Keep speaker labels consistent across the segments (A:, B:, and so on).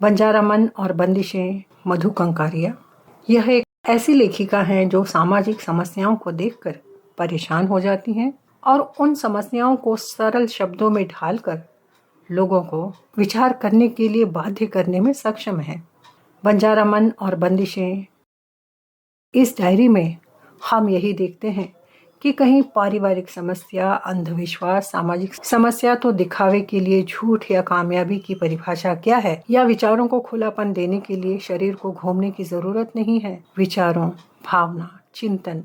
A: बंजारा मन और बंदिशें मधु कंकारिया। यह एक ऐसी लेखिका हैं जो सामाजिक समस्याओं को देखकर परेशान हो जाती हैं और उन समस्याओं को सरल शब्दों में ढालकर लोगों को विचार करने के लिए बाध्य करने में सक्षम है। बंजारा मन और बंदिशें इस डायरी में हम यही देखते हैं कि कहीं पारिवारिक समस्या, अंधविश्वास, सामाजिक समस्या तो दिखावे के लिए झूठ या कामयाबी की परिभाषा क्या है, या विचारों को खुलापन देने के लिए शरीर को घूमने की जरूरत नहीं है। विचारों, भावना, चिंतन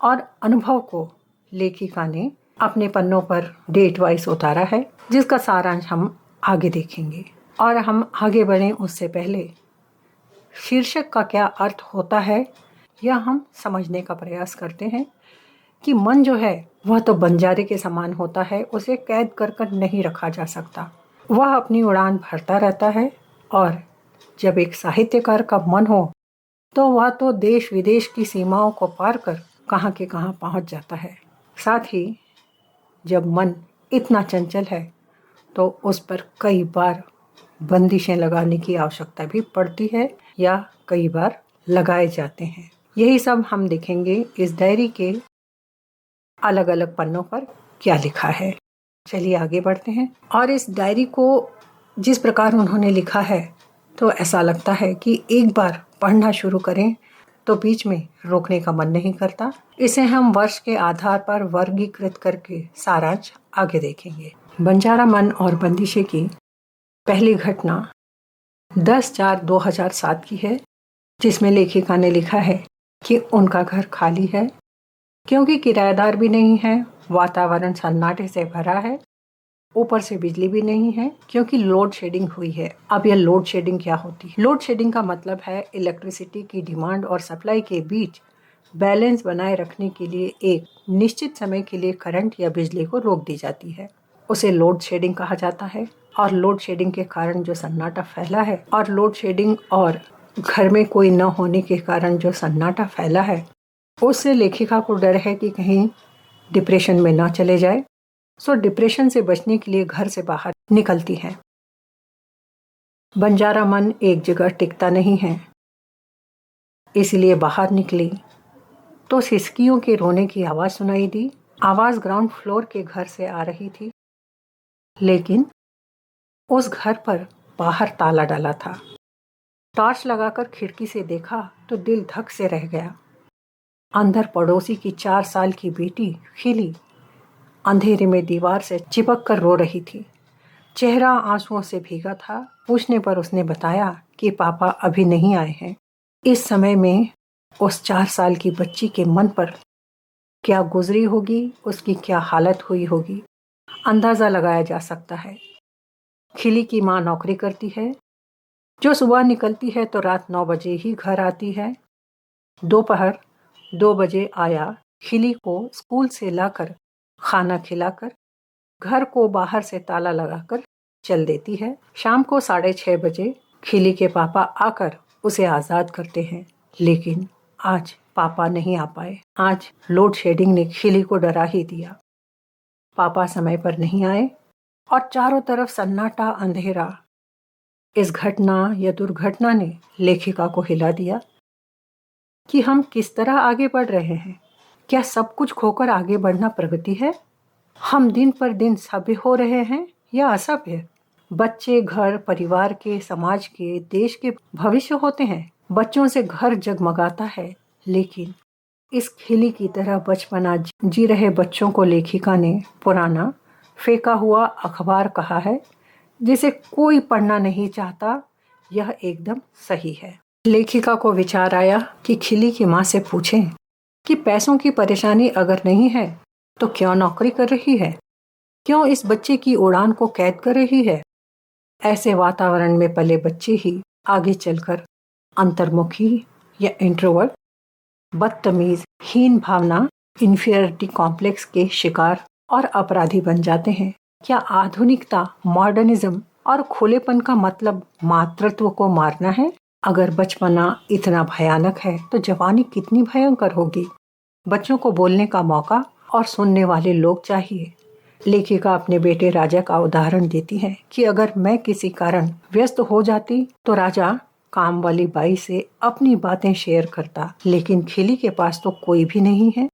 A: और अनुभव को लेखिका ने अपने पन्नों पर डेट वाइज उतारा है, जिसका सारांश हम आगे देखेंगे। और हम आगे बढ़ें उससे पहले शीर्षक का क्या अर्थ होता है यह हम समझने का प्रयास करते हैं कि मन जो है वह तो बंजारे के समान होता है, उसे कैद कर नहीं रखा जा सकता। वह अपनी उड़ान भरता रहता है और जब एक साहित्यकार का मन हो तो वह तो देश विदेश की सीमाओं को पार कर कहाँ के कहाँ पहुँच जाता है। साथ ही जब मन इतना चंचल है तो उस पर कई बार बंदिशें लगाने की आवश्यकता भी पड़ती है या कई बार लगाए जाते हैं। यही सब हम देखेंगे इस डायरी के अलग अलग पन्नों पर क्या लिखा है। चलिए आगे बढ़ते हैं। और इस डायरी को जिस प्रकार उन्होंने लिखा है तो ऐसा लगता है कि एक बार पढ़ना शुरू करें तो बीच में रोकने का मन नहीं करता। इसे हम वर्ष के आधार पर वर्गीकृत करके सारांश आगे देखेंगे। बंजारा मन और बंदिशें की पहली घटना 10/4/2007 की है, जिसमें लेखिका ने लिखा है कि उनका घर खाली है क्योंकि किराएदार भी नहीं है, वातावरण सन्नाटे से भरा है, ऊपर से बिजली भी नहीं है क्योंकि लोड शेडिंग हुई है। अब यह लोड शेडिंग क्या होती है? लोड शेडिंग का मतलब है इलेक्ट्रिसिटी की डिमांड और सप्लाई के बीच बैलेंस बनाए रखने के लिए एक निश्चित समय के लिए करंट या बिजली को रोक दी जाती है, उसे लोड शेडिंग कहा जाता है। और लोड शेडिंग के कारण जो सन्नाटा फैला है और लोड शेडिंग और घर में कोई न होने के कारण जो सन्नाटा फैला है, उससे लेखिका को डर है कि कहीं डिप्रेशन में ना चले जाए। सो डिप्रेशन से बचने के लिए घर से बाहर निकलती है। बंजारा मन एक जगह टिकता नहीं है, इसलिए बाहर निकली तो सिसकियों के रोने की आवाज़ सुनाई दी। आवाज़ ग्राउंड फ्लोर के घर से आ रही थी, लेकिन उस घर पर बाहर ताला डाला था। टॉर्च लगाकर खिड़की से देखा तो दिल धक से रह गया। अंदर पड़ोसी की 4 साल की बेटी खिली अंधेरे में दीवार से चिपक कर रो रही थी। चेहरा आंसुओं से भीगा था। पूछने पर उसने बताया कि पापा अभी नहीं आए हैं। इस समय में उस 4 साल की बच्ची के मन पर क्या गुजरी होगी, उसकी क्या हालत हुई होगी, अंदाज़ा लगाया जा सकता है। खिली की माँ नौकरी करती है, जो सुबह निकलती है तो रात 9 बजे ही घर आती है। दोपहर 2 बजे आया खिली को स्कूल से लाकर खाना खिलाकर घर को बाहर से ताला लगाकर चल देती है। शाम को 6:30 बजे खिली के पापा आकर उसे आज़ाद करते हैं, लेकिन आज पापा नहीं आ पाए। आज लोड शेडिंग ने खिली को डरा ही दिया। पापा समय पर नहीं आए और चारों तरफ सन्नाटा अंधेरा। इस घटना या दुर्घटना ने लेखिका को हिला दिया कि हम किस तरह आगे बढ़ रहे हैं। क्या सब कुछ खोकर आगे बढ़ना प्रगति है? हम दिन पर दिन सभ्य हो रहे हैं या असभ्य? बच्चे घर परिवार के, समाज के, देश के भविष्य होते हैं। बच्चों से घर जगमगाता है, लेकिन इस खिली की तरह बचपना जी रहे बच्चों को लेखिका ने पुराना फेंका हुआ अखबार कहा है, जिसे कोई पढ़ना नहीं चाहता। यह एकदम सही है। लेखिका को विचार आया कि खिली की माँ से पूछें कि पैसों की परेशानी अगर नहीं है तो क्यों नौकरी कर रही है, क्यों इस बच्चे की उड़ान को कैद कर रही है। ऐसे वातावरण में पले बच्चे ही आगे चलकर अंतर्मुखी या इंट्रोवर्ट, बदतमीज, हीन भावना, इन्फीरियरिटी कॉम्प्लेक्स के शिकार और अपराधी बन जाते हैं। क्या आधुनिकता, मॉडर्निज्म और खुलेपन का मतलब मातृत्व को मारना है? अगर बचपना इतना भयानक है तो जवानी कितनी भयंकर होगी। बच्चों को बोलने का मौका और सुनने वाले लोग चाहिए। लेखिका अपने बेटे राजा का उदाहरण देती है कि अगर मैं किसी कारण व्यस्त हो जाती तो राजा काम वाली बाई से अपनी बातें शेयर करता, लेकिन खिली के पास तो कोई भी नहीं है।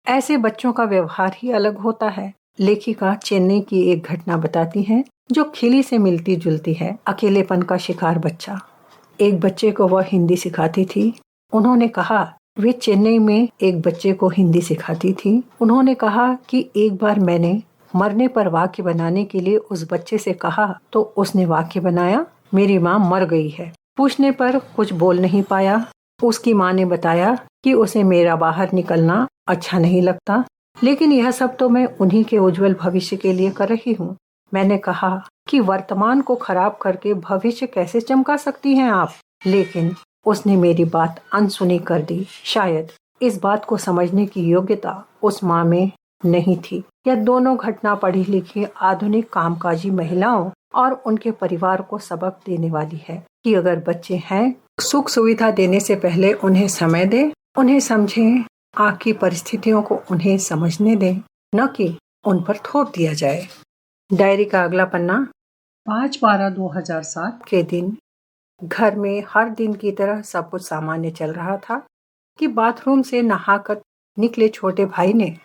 A: ऐसे बच्चों का व्यवहार ही अलग होता है। लेखिका चेन्नई की एक घटना बताती है जो खिली से मिलती जुलती है। अकेलेपन का शिकार बच्चा। एक बच्चे को वह हिंदी सिखाती थी। उन्होंने कहा वे चेन्नई में एक बच्चे को हिंदी सिखाती थी। उन्होंने कहा कि एक बार मैंने मरने पर वाक्य बनाने के लिए उस बच्चे से कहा तो उसने वाक्य बनाया, मेरी माँ मर गई है। पूछने पर कुछ बोल नहीं पाया। उसकी माँ ने बताया कि उसे मेरा बाहर निकलना अच्छा नहीं लगता, लेकिन यह सब तो मैं उन्हीं के उज्जवल भविष्य के लिए कर रही हूँ। मैंने कहा कि वर्तमान को खराब करके भविष्य कैसे चमका सकती हैं आप, लेकिन उसने मेरी बात अनसुनी कर दी। शायद इस बात को समझने की योग्यता उस माँ में नहीं थी। यह दोनों घटना पढ़ी लिखी आधुनिक कामकाजी महिलाओं और उनके परिवार को सबक देने वाली है कि अगर बच्चे हैं, सुख सुविधा देने से पहले उन्हें समय दें, उन्हें समझें, आपकी परिस्थितियों को उन्हें समझने दें, न कि उन पर थोप दिया जाए। डायरी का अगला पन्ना। 5/12/2007 के दिन घर में हर दिन की तरह सब कुछ सामान्य चल रहा था कि बाथरूम से नहाकर निकले छोटे भाई ने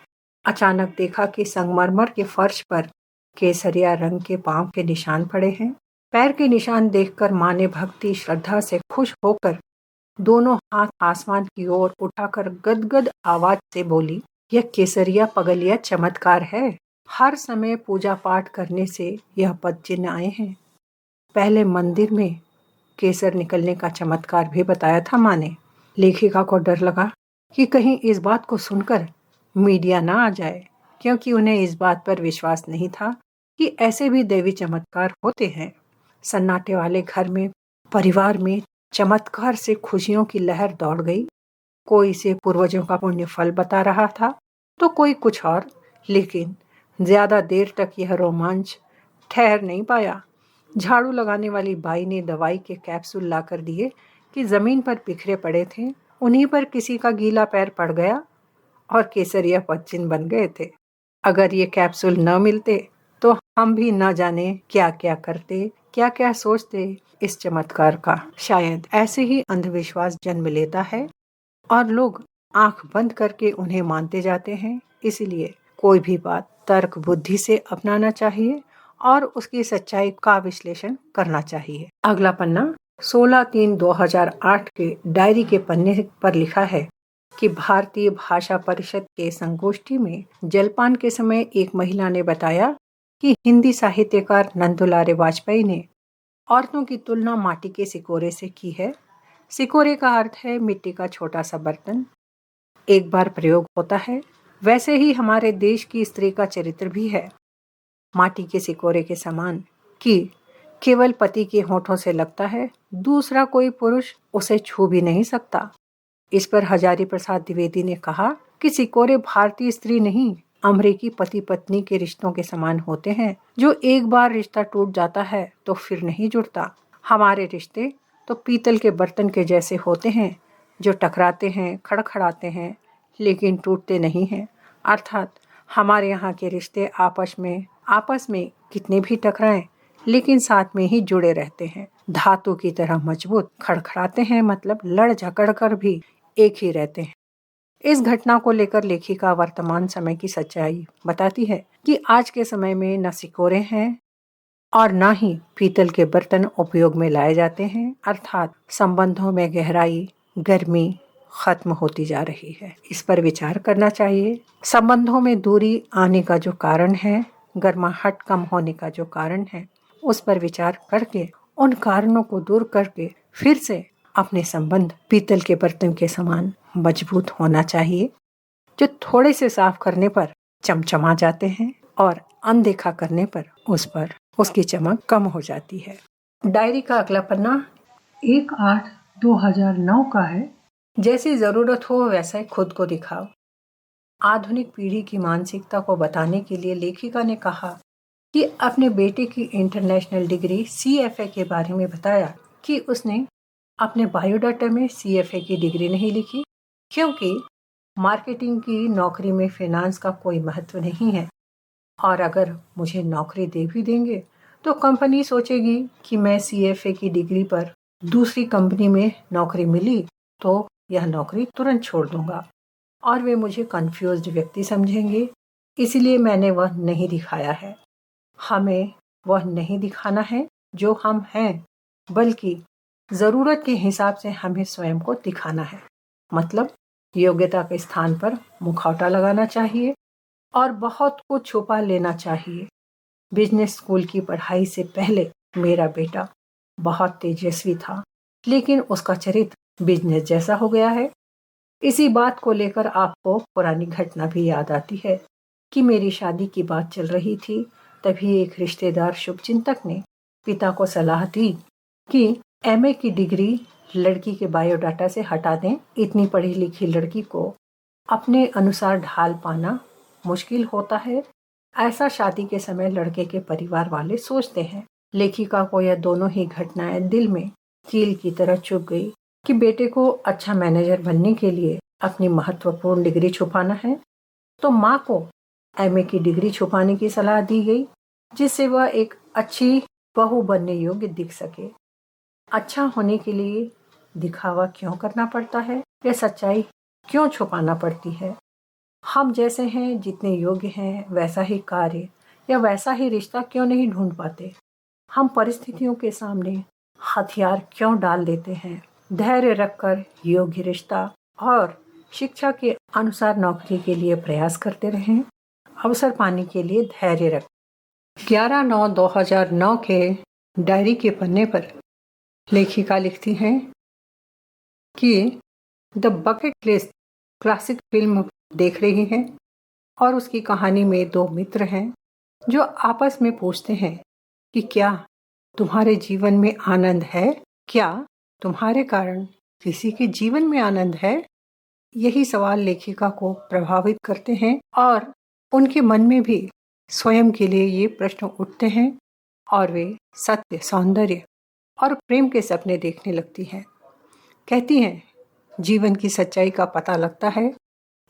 A: अचानक देखा कि संगमरमर के फर्श पर केसरिया रंग के पांव के निशान पड़े हैं। पैर के निशान देखकर माँ ने भक्ति श्रद्धा से खुश होकर दोनों हाथ आसमान की ओर उठाकर गदगद आवाज से बोली, यह केसरिया पगलिया चमत्कार है। हर समय पूजा पाठ करने से यह पद चिन्ह आए हैं। पहले मंदिर में केसर निकलने का चमत्कार भी बताया था माँ ने। लेखिका को डर लगा कि कहीं इस बात को सुनकर मीडिया ना आ जाए, क्योंकि उन्हें इस बात पर विश्वास नहीं था कि ऐसे भी दैवी चमत्कार होते हैं। सन्नाटे वाले घर में परिवार में चमत्कार से खुशियों की लहर दौड़ गई। कोई इसे पूर्वजों का पुण्य फल बता रहा था तो कोई कुछ और, लेकिन ज्यादा देर तक यह रोमांच ठहर नहीं पाया। झाड़ू लगाने वाली बाई ने दवाई के कैप्सूल लाकर दिए कि जमीन पर बिखरे पड़े थे। उन्हीं पर किसी का गीला पैर पड़ गया और केसरिया पच्चीन बन गए थे। अगर ये कैप्सूल न मिलते तो हम भी न जाने क्या क्या करते, क्या क्या सोचते इस चमत्कार का। शायद ऐसे ही अंधविश्वास जन्म लेता है और लोग आंख बंद करके उन्हें मानते जाते हैं। इसलिए कोई भी बात तर्क बुद्धि से अपनाना चाहिए और उसकी सच्चाई का विश्लेषण करना चाहिए। अगला पन्ना। 16/3/2008 के डायरी के पन्ने पर लिखा है कि भारतीय भाषा परिषद के संगोष्ठी में जलपान के समय एक महिला ने बताया कि हिंदी साहित्यकार नंदुलारे वाजपेयी ने औरतों की तुलना माटी के सिकोरे से की है। सिकोरे का अर्थ है मिट्टी का छोटा सा बर्तन, एक बार प्रयोग होता है। वैसे ही हमारे देश की स्त्री का चरित्र भी है माटी के सिकोरे के समान कि केवल पति के होठों से लगता है, दूसरा कोई पुरुष उसे छू भी नहीं सकता। इस पर हजारी प्रसाद द्विवेदी ने कहा कि सिकोरे भारतीय स्त्री नहीं, अमेरिकी पति पत्नी के रिश्तों के समान होते हैं, जो एक बार रिश्ता टूट जाता है तो फिर नहीं जुड़ता। हमारे रिश्ते तो पीतल के बर्तन के जैसे होते हैं, जो टकराते हैं, खड़खड़ाते हैं, लेकिन टूटते नहीं हैं। अर्थात हमारे यहाँ के रिश्ते आपस में कितने भी टकराएं, लेकिन साथ में ही जुड़े रहते हैं। धातु की तरह मजबूत, खड़खड़ाते हैं मतलब लड़ झगड़ कर भी एक ही रहते हैं। इस घटना को लेकर लेखिका वर्तमान समय की सच्चाई बताती है कि आज के समय में न सिकोरे हैं और न ही पीतल के बर्तन उपयोग में लाए जाते हैं। अर्थात संबंधों में गहराई, गर्मी खत्म होती जा रही है। इस पर विचार करना चाहिए। संबंधों में दूरी आने का जो कारण है, गर्माहट कम होने का जो कारण है, उस पर विचार करके उन कारणों को दूर करके फिर से अपने संबंध पीतल के बर्तन के समान मजबूत होना चाहिए, जो थोड़े से साफ करने पर चमचमा जाते हैं और अनदेखा करने पर उसकी चमक कम हो जाती है। डायरी का अगला पन्ना 1/8/2009 का है। जैसी जरूरत हो वैसा खुद को दिखाओ। आधुनिक पीढ़ी की मानसिकता को बताने के लिए लेखिका ने कहा कि अपने बेटे की इंटरनेशनल डिग्री CFA के बारे में बताया कि उसने अपने बायोडाटा में CFA की डिग्री नहीं लिखी, क्योंकि मार्केटिंग की नौकरी में फाइनेंस का कोई महत्व नहीं है। और अगर मुझे नौकरी दे भी देंगे तो कंपनी सोचेगी कि मैं CFA की डिग्री पर दूसरी कंपनी में नौकरी मिली तो यह नौकरी तुरंत छोड़ दूंगा और वे मुझे कंफ्यूज्ड व्यक्ति समझेंगे। इसलिए मैंने वह नहीं दिखाया है। हमें वह नहीं दिखाना है जो हम हैं, बल्कि ज़रूरत के हिसाब से हमें स्वयं को दिखाना है। मतलब योग्यता के स्थान पर मुखौटा लगाना चाहिए और बहुत कुछ छुपा लेना चाहिए। बिजनेस स्कूल की पढ़ाई से पहले मेरा बेटा बहुत तेजस्वी था, लेकिन उसका चरित्र बिजनेस जैसा हो गया है। इसी बात को लेकर आपको पुरानी घटना भी याद आती है कि मेरी शादी की बात चल रही थी। तभी एक रिश्तेदार शुभचिंतक ने पिता को सलाह दी कि MA की डिग्री लड़की के बायोडाटा से हटा दें। इतनी पढ़ी लिखी लड़की को अपने अनुसार ढाल पाना मुश्किल होता है, ऐसा शादी के समय लड़के के परिवार वाले सोचते हैं। लेखिका को यह दोनों ही घटनाएं दिल में कील की तरह चुभ गई कि बेटे को अच्छा मैनेजर बनने के लिए अपनी महत्वपूर्ण डिग्री छुपाना है, तो माँ को MA की डिग्री छुपाने की सलाह दी गई, जिससे वह एक अच्छी बहू बनने योग्य दिख सके। अच्छा होने के लिए दिखावा क्यों करना पड़ता है या सच्चाई क्यों छुपाना पड़ती है? हम जैसे हैं, जितने योग्य हैं, वैसा ही कार्य या वैसा ही रिश्ता क्यों नहीं ढूंढ पाते? हम परिस्थितियों के सामने हथियार क्यों डाल देते हैं? धैर्य रखकर योग्य रिश्ता और शिक्षा के अनुसार नौकरी के लिए प्रयास करते रहें। अवसर पाने के लिए धैर्य रखें। 11/9/2009 के डायरी के पन्ने पर लेखिका लिखती हैं कि the bucket list classic film देख रही हैं और उसकी कहानी में दो मित्र हैं जो आपस में पूछते हैं कि क्या तुम्हारे जीवन में आनंद है? क्या तुम्हारे कारण किसी के जीवन में आनंद है? यही सवाल लेखिका को प्रभावित करते हैं और उनके मन में भी स्वयं के लिए ये प्रश्न उठते हैं और वे सत्य, सौंदर्य और प्रेम के सपने देखने लगती हैं। कहती हैं, जीवन की सच्चाई का पता लगता है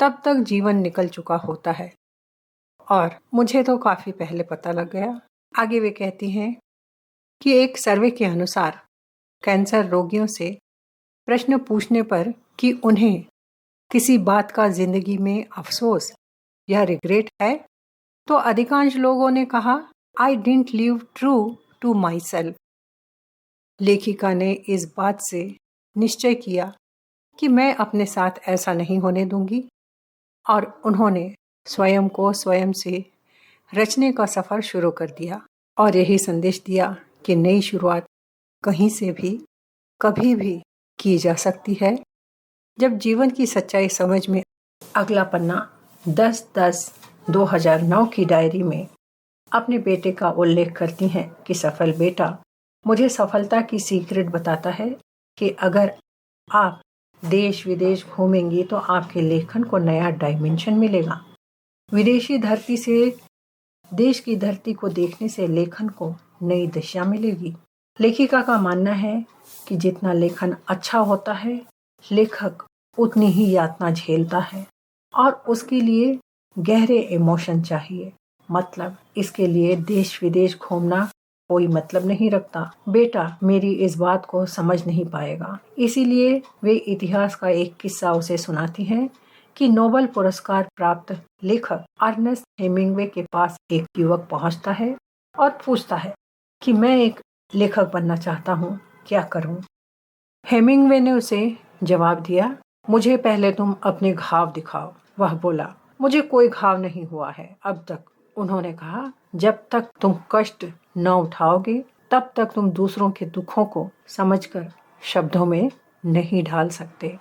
A: तब तक जीवन निकल चुका होता है और मुझे तो काफ़ी पहले पता लग गया। आगे वे कहती हैं कि एक सर्वे के अनुसार कैंसर रोगियों से प्रश्न पूछने पर कि उन्हें किसी बात का जिंदगी में अफसोस या रिग्रेट है, तो अधिकांश लोगों ने कहा, I didn't live true to my self. लेखिका ने इस बात से निश्चय किया कि मैं अपने साथ ऐसा नहीं होने दूंगी और उन्होंने स्वयं को स्वयं से रचने का सफ़र शुरू कर दिया और यही संदेश दिया कि नई शुरुआत कहीं से भी कभी भी की जा सकती है। जब जीवन की सच्चाई समझ में अगला पन्ना 10/10/2009 की डायरी में अपने बेटे का उल्लेख करती हैं कि सफल बेटा मुझे सफलता की सीक्रेट बताता है कि अगर आप देश विदेश घूमेंगी तो आपके लेखन को नया डायमेंशन मिलेगा। विदेशी धरती से देश की धरती को देखने से लेखन को नई दिशा मिलेगी। लेखिका का मानना है कि जितना लेखन अच्छा होता है, लेखक उतनी ही यातना झेलता है और उसके लिए गहरे इमोशन चाहिए। मतलब इसके लिए देश विदेश घूमना कोई मतलब नहीं रखता। बेटा मेरी इस बात को समझ नहीं पाएगा। इसीलिए वे इतिहास का एक किस्सा उसे सुनाती हैं कि नोबेल पुरस्कार प्राप्त लेखक अर्नेस्ट हेमिंग्वे के पास एक युवक पहुंचता है और पूछता है कि मैं एक लेखक बनना चाहता हूँ, क्या करूँ? हेमिंग्वे ने उसे जवाब दिया, मुझे पहले तुम अपने घाव दिखाओ। वह बोला, मुझे कोई घाव नहीं हुआ है अब तक। उन्होंने कहा, जब तक तुम कष्ट न उठाओगे तब तक तुम दूसरों के दुखों को समझकर शब्दों में नहीं ढाल सकते।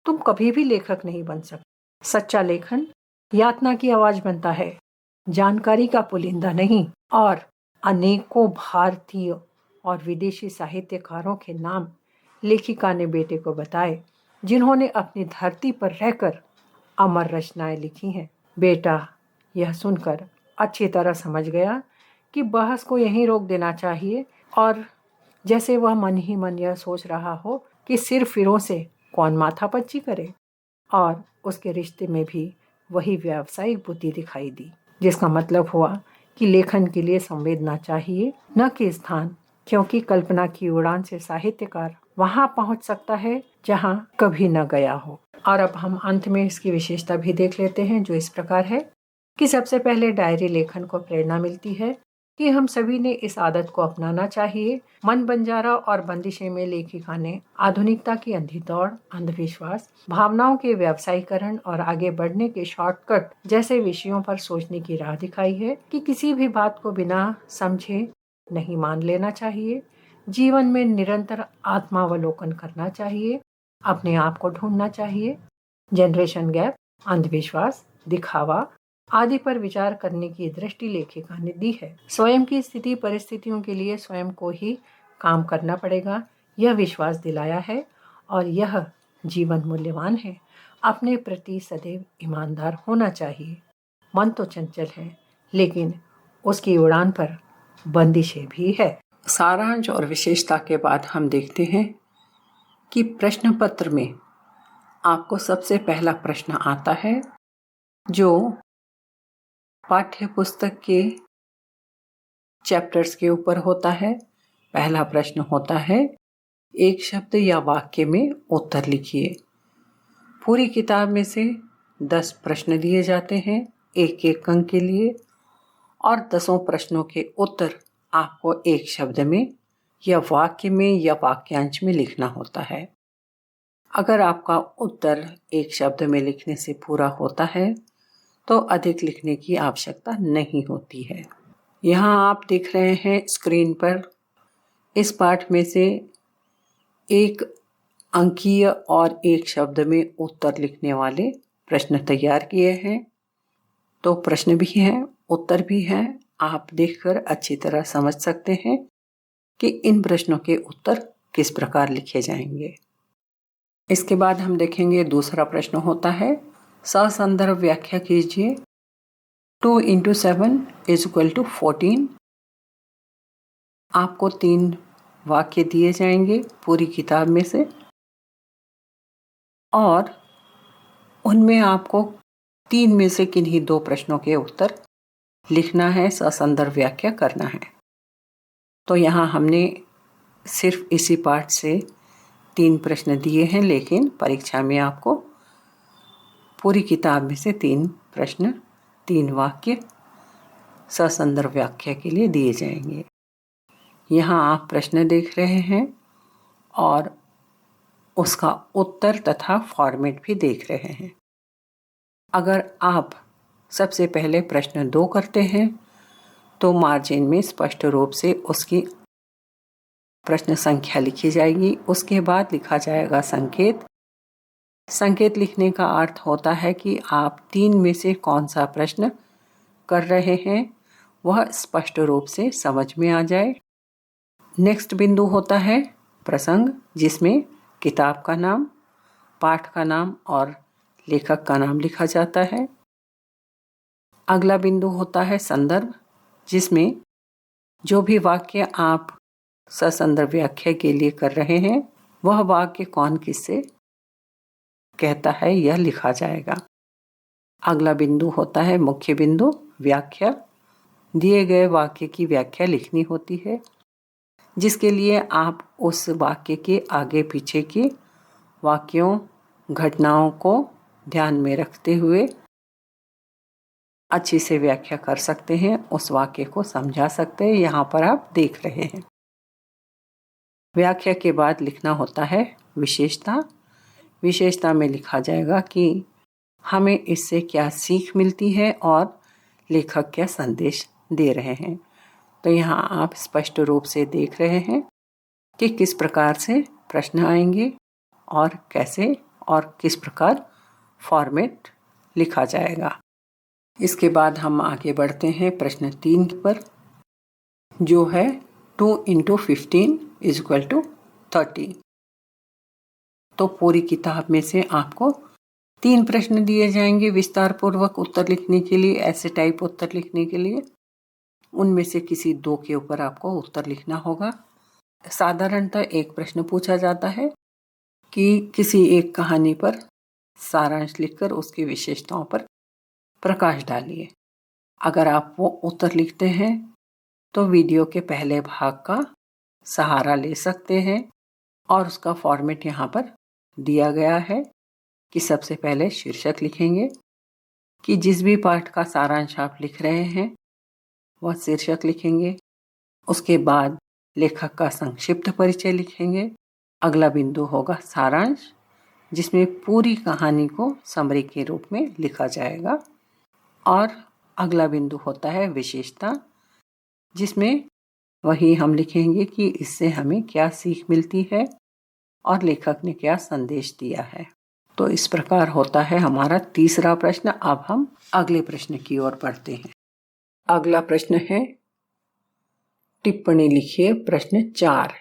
A: तुम कभी भी लेखक नहीं बन सकते। सच्चा लेखन यातना की आवाज बनता है, जानकारी का पुलिंदा नहीं। और अनेकों भारतीय और विदेशी साहित्यकारों के नाम लेखिका ने बेटे को बताए, जिन्होंने अपनी धरती पर रहकर अमर रचनाएं लिखी हैं। बेटा यह सुनकर अच्छी तरह समझ गया कि बहस को यहीं रोक देना चाहिए और जैसे वह मन ही मन यह सोच रहा हो कि सिर फिरों से कौन माथापच्ची करे, और उसके रिश्ते में भी वही व्यावसायिक बुद्धि दिखाई दी। जिसका मतलब हुआ कि लेखन के लिए संवेदना चाहिए, न कि स्थान, क्योंकि कल्पना की उड़ान से साहित्यकार वहां पहुंच सकता है जहां कभी न गया हो। और अब हम अंत में इसकी विशेषता भी देख लेते हैं, जो इस प्रकार है कि सबसे पहले डायरी लेखन को प्रेरणा मिलती है कि हम सभी ने इस आदत को अपनाना चाहिए। मन बंजारा और बंदिशें में लेखिका ने आधुनिकता की अंधी दौड़, अंधविश्वास, भावनाओं के व्यावसायीकरण और आगे बढ़ने के शॉर्टकट जैसे विषयों पर सोचने की राह दिखाई है कि किसी भी बात को बिना समझे नहीं मान लेना चाहिए। जीवन में निरंतर आत्मावलोकन करना चाहिए, अपने आप को ढूंढना चाहिए। जनरेशन गैप, अंधविश्वास, दिखावा आदि पर विचार करने की दृष्टि लेखिका ने दी है। स्वयं की स्थिति परिस्थितियों के लिए स्वयं को ही काम करना पड़ेगा, यह विश्वास दिलाया है और यह जीवन मूल्यवान है। अपने प्रति सदैव ईमानदार होना चाहिए। मन तो चंचल है, लेकिन उसकी उड़ान पर बंदिशें भी है। सारांश और विशेषता के बाद हम देखते हैं कि प्रश्न पत्र में आपको सबसे पहला प्रश्न आता है जो पाठ्य पुस्तक के चैप्टर्स के ऊपर होता है। पहला प्रश्न होता है, एक शब्द या वाक्य में उत्तर लिखिए। पूरी किताब में से 10 प्रश्न दिए जाते हैं, एक एक अंक के लिए, और 10 प्रश्नों के उत्तर आपको एक शब्द में या वाक्य में या वाक्यांश में लिखना होता है। अगर आपका उत्तर एक शब्द में लिखने से पूरा होता है तो अधिक लिखने की आवश्यकता नहीं होती है। यहाँ आप देख रहे हैं स्क्रीन पर इस पाठ में से एक अंकीय और एक शब्द में उत्तर लिखने वाले प्रश्न तैयार किए हैं। तो प्रश्न भी हैं, उत्तर भी हैं। आप देखकर अच्छी तरह समझ सकते हैं कि इन प्रश्नों के उत्तर किस प्रकार लिखे जाएंगे। इसके बाद हम देखेंगे दूसरा प्रश्न होता है, ससंदर्भ व्याख्या कीजिए। 2 × 7 = 14। आपको 3 वाक्य दिए जाएंगे पूरी किताब में से और उनमें आपको 3 में से किन्हीं 2 प्रश्नों के उत्तर लिखना है, ससंदर्भ व्याख्या करना है। तो यहाँ हमने सिर्फ इसी पाठ से 3 प्रश्न दिए हैं, लेकिन परीक्षा में आपको पूरी किताब में से 3 प्रश्न, 3 वाक्य ससंदर्भ व्याख्या के लिए दिए जाएंगे। यहाँ आप प्रश्न देख रहे हैं और उसका उत्तर तथा फॉर्मेट भी देख रहे हैं। अगर आप सबसे पहले प्रश्न 2 करते हैं तो मार्जिन में स्पष्ट रूप से उसकी प्रश्न संख्या लिखी जाएगी। उसके बाद लिखा जाएगा संकेत। संकेत लिखने का अर्थ होता है कि आप 3 में से कौन सा प्रश्न कर रहे हैं वह स्पष्ट रूप से समझ में आ जाए। नेक्स्ट बिंदु होता है प्रसंग, जिसमें किताब का नाम, पाठ का नाम और लेखक का नाम लिखा जाता है। अगला बिंदु होता है संदर्भ, जिसमें जो भी वाक्य आप ससंदर्भ व्याख्या के लिए कर रहे हैं वह वाक्य कौन किससे कहता है यह लिखा जाएगा। अगला बिंदु होता है मुख्य बिंदु, व्याख्या। दिए गए वाक्य की व्याख्या लिखनी होती है, जिसके लिए आप उस वाक्य के आगे पीछे के वाक्यों, घटनाओं को ध्यान में रखते हुए अच्छी से व्याख्या कर सकते हैं, उस वाक्य को समझा सकते हैं। यहाँ पर आप देख रहे हैं। व्याख्या के बाद लिखना होता है विशेषता। विशेषता में लिखा जाएगा कि हमें इससे क्या सीख मिलती है और लेखक क्या संदेश दे रहे हैं। तो यहाँ आप स्पष्ट रूप से देख रहे हैं कि किस प्रकार से प्रश्न आएंगे और कैसे और किस प्रकार फॉर्मेट लिखा जाएगा। इसके बाद हम आगे बढ़ते हैं प्रश्न 3 पर, जो है 2 × 15 = 30। तो पूरी किताब में से आपको 3 प्रश्न दिए जाएंगे विस्तार पूर्वक उत्तर लिखने के लिए, ऐसे टाइप उत्तर लिखने के लिए। उनमें से किसी 2 के ऊपर आपको उत्तर लिखना होगा। साधारणतः एक प्रश्न पूछा जाता है कि किसी एक कहानी पर सारांश लिखकर उसकी विशेषताओं पर प्रकाश डालिए। अगर आप वो उत्तर लिखते हैं तो वीडियो के पहले भाग का सहारा ले सकते हैं और उसका फॉर्मेट यहाँ पर दिया गया है कि सबसे पहले शीर्षक लिखेंगे कि जिस भी पाठ का सारांश आप लिख रहे हैं वह शीर्षक लिखेंगे। उसके बाद लेखक का संक्षिप्त परिचय लिखेंगे। अगला बिंदु होगा सारांश, जिसमें पूरी कहानी को समरी के रूप में लिखा जाएगा। और अगला बिंदु होता है विशेषता, जिसमें वही हम लिखेंगे कि इससे हमें क्या सीख मिलती है और लेखक ने क्या संदेश दिया है। तो इस प्रकार होता है हमारा तीसरा प्रश्न। अब हम अगले प्रश्न की ओर बढ़ते हैं। अगला प्रश्न है, टिप्पणी लिखिए। प्रश्न 4,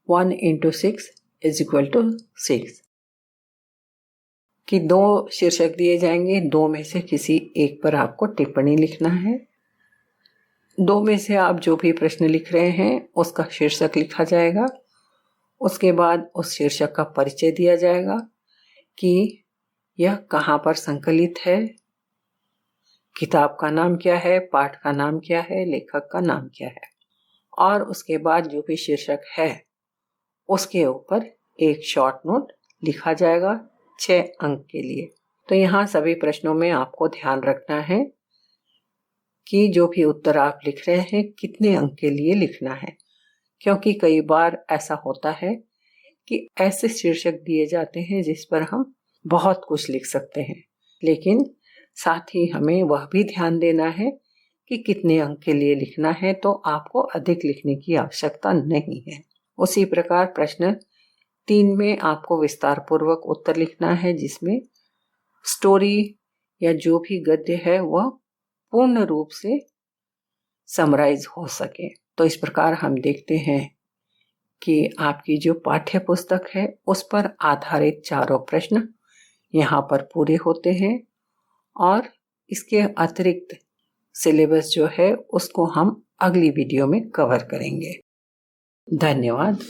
A: 1 into 6 = 6 कि 2 शीर्षक दिए जाएंगे। 2 में से किसी एक पर आपको टिप्पणी लिखना है। 2 में से आप जो भी प्रश्न लिख रहे हैं उसका शीर्षक लिखा जाएगा। उसके बाद उस शीर्षक का परिचय दिया जाएगा कि यह कहाँ पर संकलित है, किताब का नाम क्या है, पाठ का नाम क्या है, लेखक का नाम क्या है। और उसके बाद जो भी शीर्षक है उसके ऊपर एक शॉर्ट नोट लिखा जाएगा 6 अंक के लिए। तो यहाँ सभी प्रश्नों में आपको ध्यान रखना है कि जो भी उत्तर आप लिख रहे हैं कितने अंक के लिए लिखना है, क्योंकि कई बार ऐसा होता है कि ऐसे शीर्षक दिए जाते हैं जिस पर हम बहुत कुछ लिख सकते हैं, लेकिन साथ ही हमें वह भी ध्यान देना है कि कितने अंक के लिए लिखना है, तो आपको अधिक लिखने की आवश्यकता नहीं है। उसी प्रकार प्रश्न 3 में आपको विस्तार पूर्वक उत्तर लिखना है, जिसमें स्टोरी या जो भी गद्य है वह पूर्ण रूप से समराइज हो सके। तो इस प्रकार हम देखते हैं कि आपकी जो पाठ्य पुस्तक है उस पर आधारित चारों प्रश्न यहाँ पर पूरे होते हैं और इसके अतिरिक्त सिलेबस जो है उसको हम अगली वीडियो में कवर करेंगे। धन्यवाद।